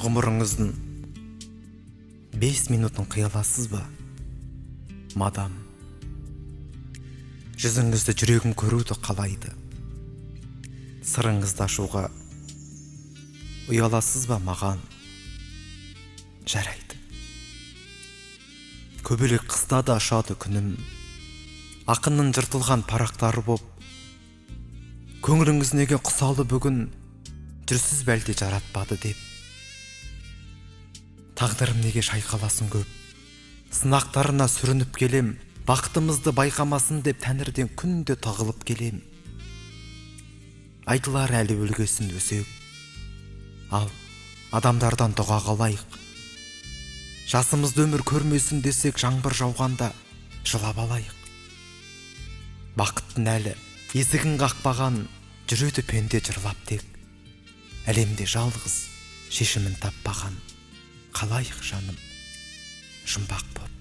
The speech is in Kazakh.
Ғұмырыңыздың 5 минутын қия аласыз ба, мадам? Жүзіңізді жүрегім көруді қалайды. Сырыңызды ашуға ұяласыз ба маған? Жарайды. Көбелек қыста да ашады күнім, ақынның жыртылған парақтары боп. Көңіліңіз неге құсалы бүгін, жүрсіз бәлде жаратпады деп. Тағдырым неге шайқаласын көп, сынақтарына сүрініп келем, бақытымызды байқамасын деп тәңірден күнде тағылып келем. Айтылар әлі өлгесін өсек, ал адамдардан дұға қалайық. Жасымызды өмір көрмесін десек, жаңбыр жауғанда жылап алайық. Бақыттың әлі есігін қақпаған, жүреді пенде жырлап тек. Әлемде жалғыз шешімін таппаған, қалайық жаным жұмбақ боп.